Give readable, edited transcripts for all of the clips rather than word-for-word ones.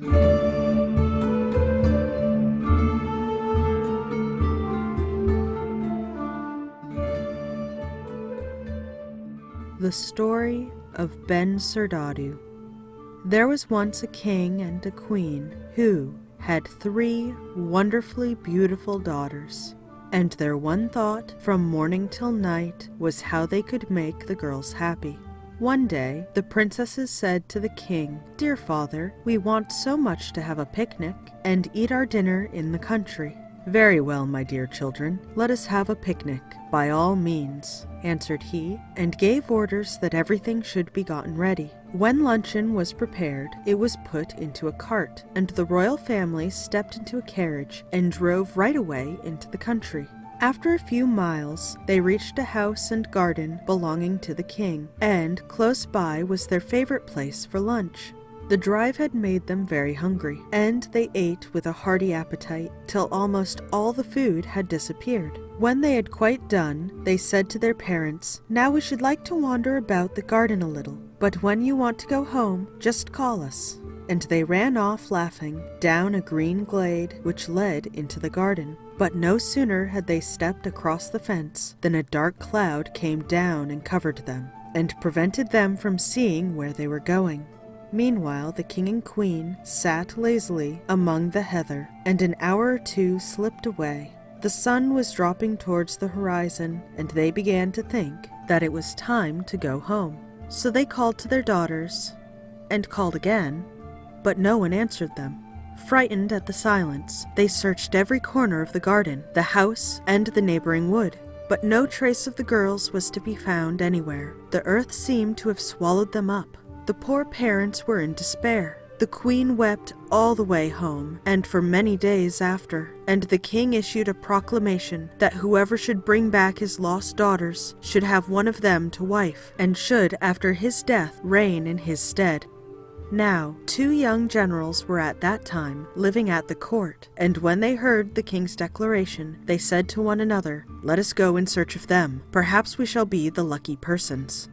The Story of Bensurdatu. There was once a king and a queen who had 3 wonderfully beautiful daughters, and their one thought from morning till night was how they could make the girls happy. One day, the princesses said to the king, "Dear father, we want so much to have a picnic and eat our dinner in the country." "Very well, my dear children, let us have a picnic, by all means," answered he, and gave orders that everything should be gotten ready. When luncheon was prepared, it was put into a cart, and the royal family stepped into a carriage and drove right away into the country. After a few miles, they reached a house and garden belonging to the king, and close by was their favorite place for lunch. The drive had made them very hungry, and they ate with a hearty appetite till almost all the food had disappeared. When they had quite done, they said to their parents, "Now we should like to wander about the garden a little, but when you want to go home, just call us." And they ran off laughing down a green glade which led into the garden. But no sooner had they stepped across the fence than a dark cloud came down and covered them, and prevented them from seeing where they were going. Meanwhile, the king and queen sat lazily among the heather, and an hour or 2 slipped away. The sun was dropping towards the horizon, and they began to think that it was time to go home. So they called to their daughters, and called again, but no one answered them. Frightened at the silence, they searched every corner of the garden, the house, and the neighboring wood, but no trace of the girls was to be found anywhere. The earth seemed to have swallowed them up. The poor parents were in despair. The queen wept all the way home, and for many days after, and the king issued a proclamation that whoever should bring back his lost daughters should have one of them to wife, and should, after his death, reign in his stead. Now, 2 young generals were at that time living at the court, and when they heard the king's declaration, they said to one another, "Let us go in search of them. Perhaps we shall be the lucky persons."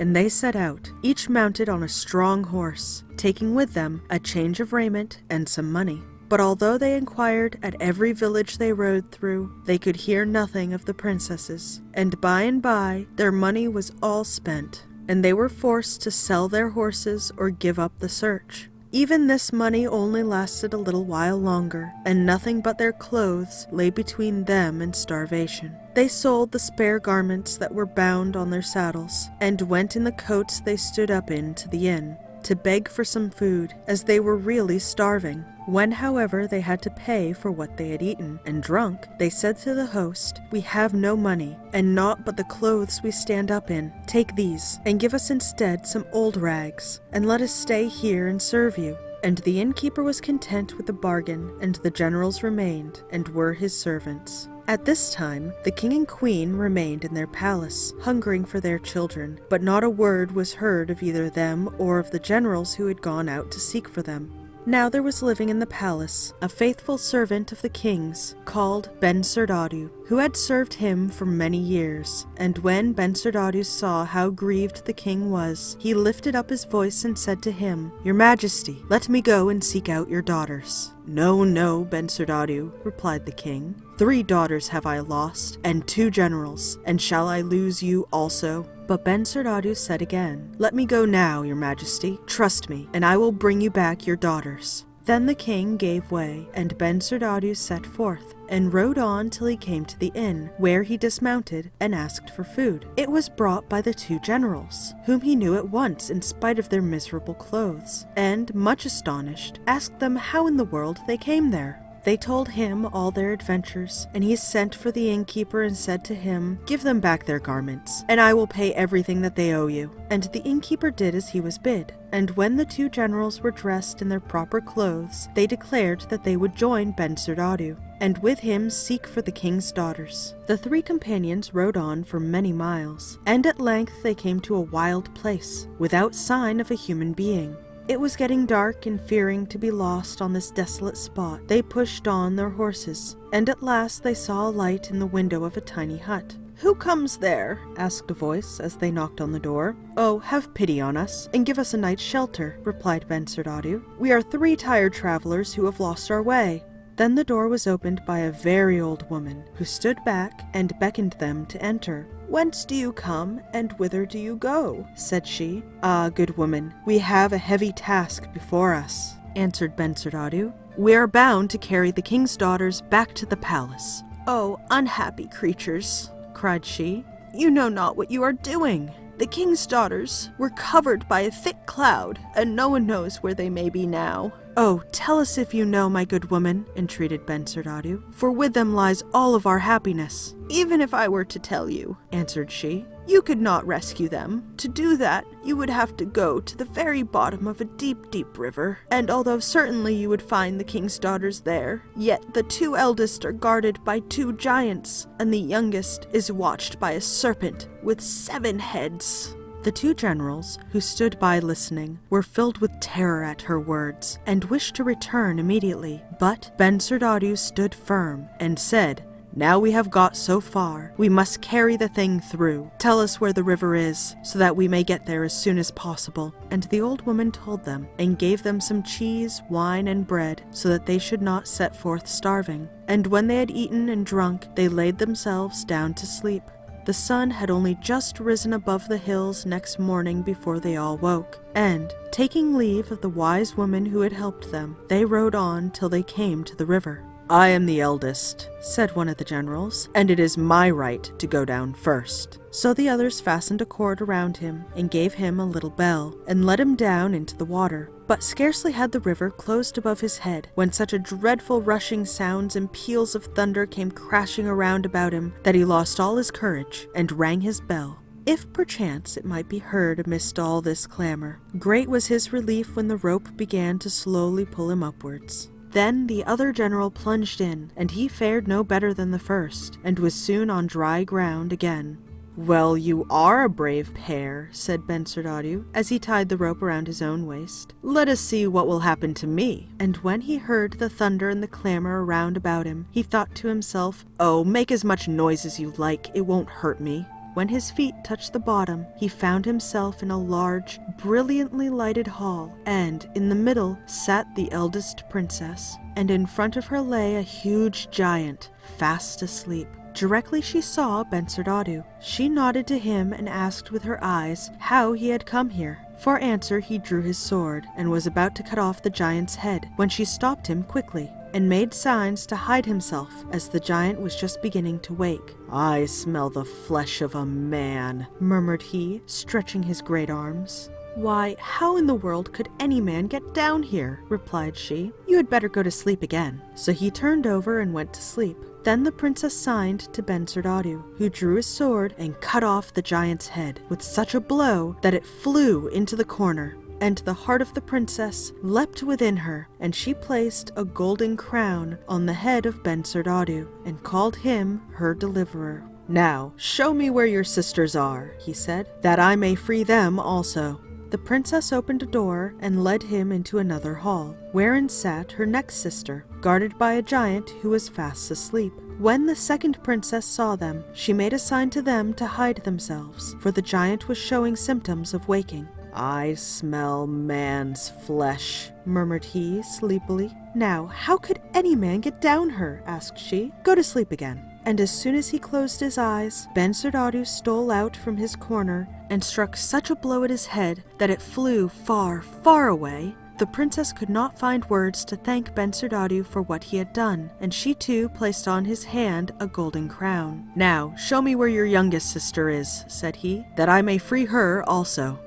And they set out, each mounted on a strong horse, taking with them a change of raiment and some money. But although they inquired at every village they rode through, they could hear nothing of the princesses, and by their money was all spent, and they were forced to sell their horses or give up the search. Even this money only lasted a little while longer, and nothing but their clothes lay between them and starvation. They sold the spare garments that were bound on their saddles, and went in the coats they stood up in to the inn, to beg for some food, as they were really starving. When, however, they had to pay for what they had eaten and drunk, they said to the host, "We have no money, and naught but the clothes we stand up in. Take these, and give us instead some old rags, and let us stay here and serve you." And the innkeeper was content with the bargain, and the generals remained, and were his servants. At this time, the king and queen remained in their palace, hungering for their children, but not a word was heard of either them or of the generals who had gone out to seek for them. Now there was living in the palace a faithful servant of the king's, called Bensurdatu, who had served him for many years. And when Bensurdatu saw how grieved the king was, he lifted up his voice and said to him, "Your Majesty, let me go and seek out your daughters." "No, no, Bensurdatu," replied the king. 3 daughters have I lost, and 2 generals, and shall I lose you also?" But Bensurdatu said again, "Let me go now, your Majesty. Trust me, and I will bring you back your daughters." Then the king gave way, and Bensurdatu set forth, and rode on till he came to the inn, where he dismounted and asked for food. It was brought by the 2 generals, whom he knew at once in spite of their miserable clothes, and, much astonished, asked them how in the world they came there. They told him all their adventures, and he sent for the innkeeper and said to him, "Give them back their garments, and I will pay everything that they owe you." And the innkeeper did as he was bid. And when the 2 generals were dressed in their proper clothes, they declared that they would join Bensurdatu, and with him seek for the king's daughters. The 3 companions rode on for many miles, and at length they came to a wild place, without sign of a human being. It was getting dark, and fearing to be lost on this desolate spot, they pushed on their horses, and at last they saw a light in the window of a tiny hut. "Who comes there?" asked a voice as they knocked on the door. "Oh, have pity on us, and give us a night's shelter," replied Bensurdatu. "We are 3 tired travelers who have lost our way." Then the door was opened by a very old woman, who stood back and beckoned them to enter. "Whence do you come, and whither do you go?" said she. "Ah, good woman, we have a heavy task before us," answered Bensurdatu. "We are bound to carry the king's daughters back to the palace." "Oh, unhappy creatures," cried she, "you know not what you are doing. The king's daughters were covered by a thick cloud, and no one knows where they may be now." "Oh, tell us if you know, my good woman," entreated Bensurdatu, "for with them lies all of our happiness." "Even if I were to tell you," answered she, "you could not rescue them. To do that, you would have to go to the very bottom of a deep, deep river, and although certainly you would find the king's daughters there, yet the 2 eldest are guarded by 2 giants, and the youngest is watched by a serpent with 7 heads. The 2 generals, who stood by listening, were filled with terror at her words, and wished to return immediately. But Bensurdatu stood firm, and said, "Now we have got so far, we must carry the thing through. Tell us where the river is, so that we may get there as soon as possible." And the old woman told them, and gave them some cheese, wine, and bread, so that they should not set forth starving. And when they had eaten and drunk, they laid themselves down to sleep. The sun had only just risen above the hills next morning before they all woke, and, taking leave of the wise woman who had helped them, they rode on till they came to the river. "I am the eldest," said one of the generals, "and it is my right to go down first." So the others fastened a cord around him, and gave him a little bell, and let him down into the water. But scarcely had the river closed above his head, when such a dreadful rushing sounds and peals of thunder came crashing around about him, that he lost all his courage, and rang his bell, if perchance it might be heard amidst all this clamor. Great was his relief when the rope began to slowly pull him upwards. Then the other general plunged in, and he fared no better than the first, and was soon on dry ground again. "Well, you are a brave pair," said Bensurdatu, as he tied the rope around his own waist. "Let us see what will happen to me." And when he heard the thunder and the clamor around about him, he thought to himself, "Oh, make as much noise as you like, it won't hurt me." When his feet touched the bottom, he found himself in a large, brilliantly lighted hall, and in the middle sat the eldest princess, and in front of her lay a huge giant, fast asleep. Directly she saw Bensurdatu, she nodded to him and asked with her eyes how he had come here. For answer he drew his sword, and was about to cut off the giant's head, when she stopped him quickly, and made signs to hide himself, as the giant was just beginning to wake. "I smell the flesh of a man," murmured he, stretching his great arms. "Why, how in the world could any man get down here?" replied she. "You had better go to sleep again." So he turned over and went to sleep. Then the princess signed to Bensurdatu, who drew his sword and cut off the giant's head with such a blow that it flew into the corner. And the heart of the princess leapt within her, and she placed a golden crown on the head of Bensurdatu, and called him her deliverer. "Now, show me where your sisters are," he said, "that I may free them also." The princess opened a door and led him into another hall, wherein sat her next sister, guarded by a giant who was fast asleep. When the second princess saw them, she made a sign to them to hide themselves, for the giant was showing symptoms of waking. "I smell man's flesh," murmured he sleepily. "Now, how could any man get down her?" asked she. "Go to sleep again." And as soon as he closed his eyes, Bensurdatu stole out from his corner and struck such a blow at his head that it flew far, far away. The princess could not find words to thank Bensurdatu for what he had done, and she too placed on his hand a golden crown. "Now, show me where your youngest sister is," said he, "that I may free her also."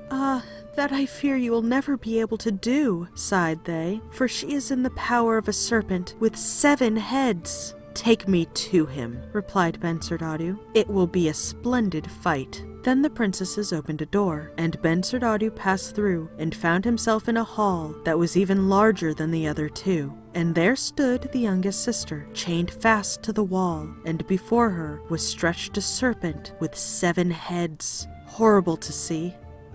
That I fear you will never be able to do," sighed they, "for she is in the power of a serpent with 7 heads." "Take me to him," replied Bensurdatu. "It will be a splendid fight." Then the princesses opened a door, and Bensurdatu passed through and found himself in a hall that was even larger than the other 2. And there stood the youngest sister, chained fast to the wall, and before her was stretched a serpent with 7 heads, horrible to see.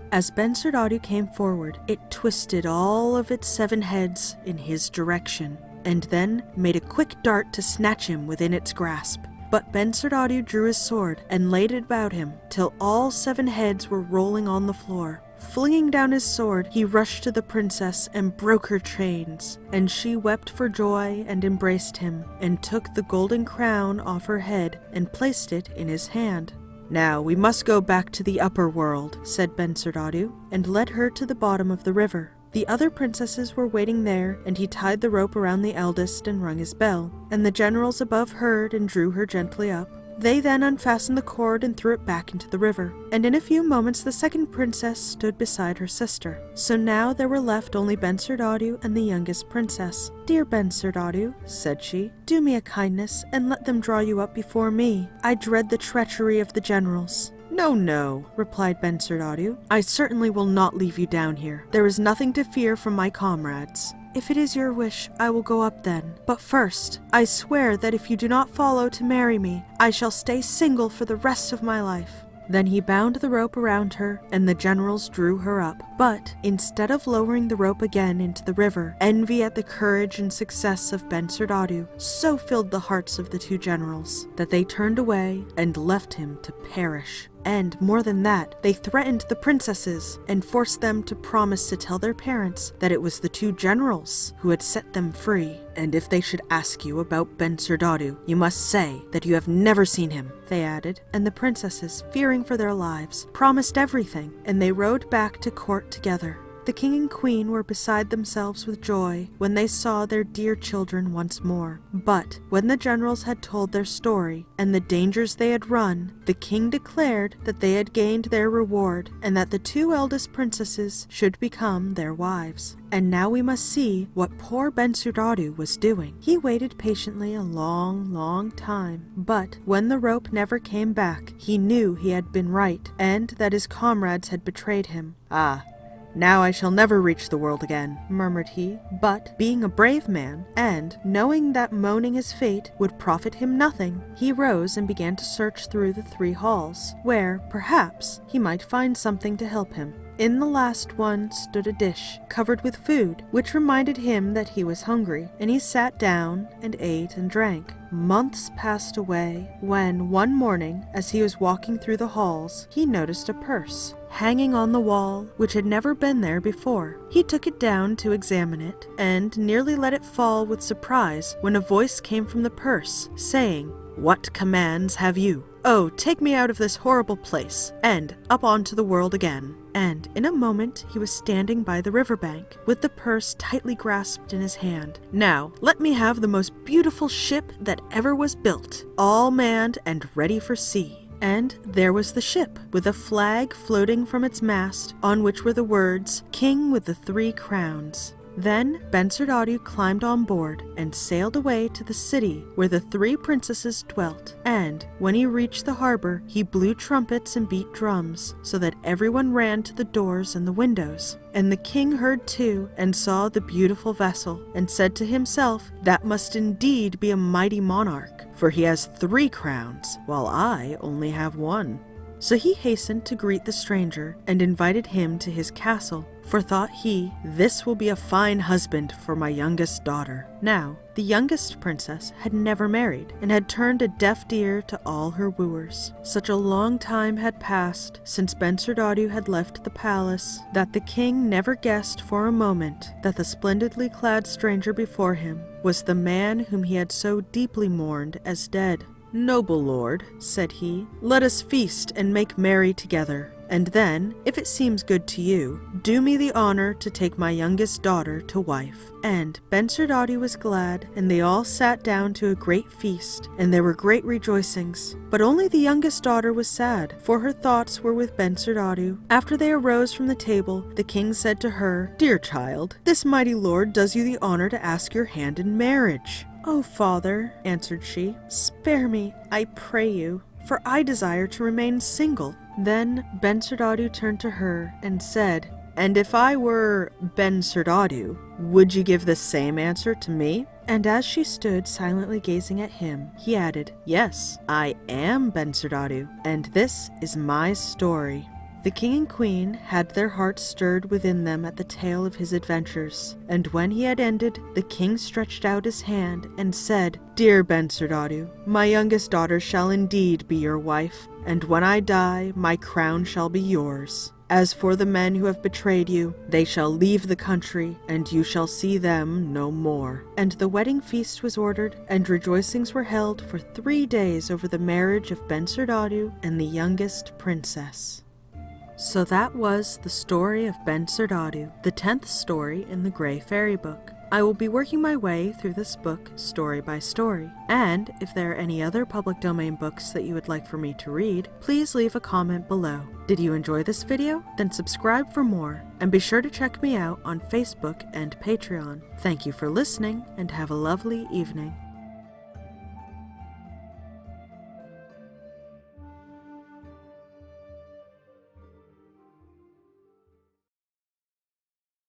As Bensurdatu came forward, it twisted all of its 7 heads in his direction, and then made a quick dart to snatch him within its grasp. But Bensurdatu drew his sword and laid it about him till all 7 heads were rolling on the floor. Flinging down his sword, he rushed to the princess and broke her chains, and she wept for joy and embraced him, and took the golden crown off her head and placed it in his hand. "Now we must go back to the upper world," said Bensurdatu, and led her to the bottom of the river. The other princesses were waiting there, and he tied the rope around the eldest and rung his bell, and the generals above heard and drew her gently up. They then unfastened the cord and threw it back into the river, and in a few moments the second princess stood beside her sister. So now there were left only Bensurdatu and the youngest princess. "Dear Bensurdatu," said she, "do me a kindness and let them draw you up before me. I dread the treachery of the generals." "No, no," replied Bensurdatu. "I certainly will not leave you down here. There is nothing to fear from my comrades." "If it is your wish, I will go up then. But first, I swear that if you do not follow to marry me, I shall stay single for the rest of my life." Then he bound the rope around her, and the generals drew her up. But instead of lowering the rope again into the river, envy at the courage and success of Bensurdatu so filled the hearts of the 2 generals that they turned away and left him to perish. And more than that, they threatened the princesses and forced them to promise to tell their parents that it was the 2 generals who had set them free. "And if they should ask you about Bensurdatu, you must say that you have never seen him," they added. And the princesses, fearing for their lives, promised everything, and they rode back to court together. The king and queen were beside themselves with joy when they saw their dear children once more. But when the generals had told their story and the dangers they had run, the king declared that they had gained their reward and that the 2 eldest princesses should become their wives. And now we must see what poor Bensurdatu was doing. He waited patiently a long, long time, but when the rope never came back, he knew he had been right and that his comrades had betrayed him. "Ah, now I shall never reach the world again," murmured he. But being a brave man, and knowing that moaning his fate would profit him nothing, he rose and began to search through the 3 halls, where, perhaps, he might find something to help him. In the last one stood a dish, covered with food, which reminded him that he was hungry, and he sat down and ate and drank. Months passed away, when one morning, as he was walking through the halls, he noticed a purse hanging on the wall, which had never been there before. He took it down to examine it, and nearly let it fall with surprise when a voice came from the purse, saying, "What commands have you? Oh, take me out of this horrible place, and up onto the world again." And in a moment he was standing by the riverbank, with the purse tightly grasped in his hand. "Now, let me have the most beautiful ship that ever was built, all manned and ready for sea." And there was the ship, with a flag floating from its mast, on which were the words, "King with the 3 crowns." Then Bensurdatu climbed on board and sailed away to the city where the 3 princesses dwelt. And when he reached the harbor, he blew trumpets and beat drums, so that everyone ran to the doors and the windows. And the king heard too, and saw the beautiful vessel, and said to himself, "That must indeed be a mighty monarch, for he has 3 crowns, while I only have 1. So he hastened to greet the stranger, and invited him to his castle, for thought he, "This will be a fine husband for my youngest daughter." Now, the youngest princess had never married, and had turned a deaf ear to all her wooers. Such a long time had passed since Bensurdatu had left the palace, that the king never guessed for a moment that the splendidly clad stranger before him was the man whom he had so deeply mourned as dead. "Noble lord," said he, "let us feast and make merry together. And then, if it seems good to you, do me the honor to take my youngest daughter to wife." And Bensurdatu was glad, and they all sat down to a great feast, and there were great rejoicings. But only the youngest daughter was sad, for her thoughts were with Bensurdatu. After they arose from the table, the king said to her, "Dear child, this mighty lord does you the honor to ask your hand in marriage." "Oh, father," answered she, "spare me, I pray you, for I desire to remain single." Then Bensurdatu turned to her and said, "And if I were Bensurdatu, would you give the same answer to me?" And as she stood silently gazing at him, he added, "Yes, I am Bensurdatu, and this is my story." The king and queen had their hearts stirred within them at the tale of his adventures, and when he had ended, the king stretched out his hand and said, "Dear Bensurdatu, my youngest daughter shall indeed be your wife, and when I die, my crown shall be yours. As for the men who have betrayed you, they shall leave the country, and you shall see them no more." And the wedding feast was ordered, and rejoicings were held for 3 days over the marriage of Bensurdatu and the youngest princess. So that was the story of Bensurdatu, the 10th story in the Grey Fairy Book. I will be working my way through this book story by story, and if there are any other public domain books that you would like for me to read, please leave a comment below. Did you enjoy this video? Then subscribe for more, and be sure to check me out on Facebook and Patreon. Thank you for listening, and have a lovely evening.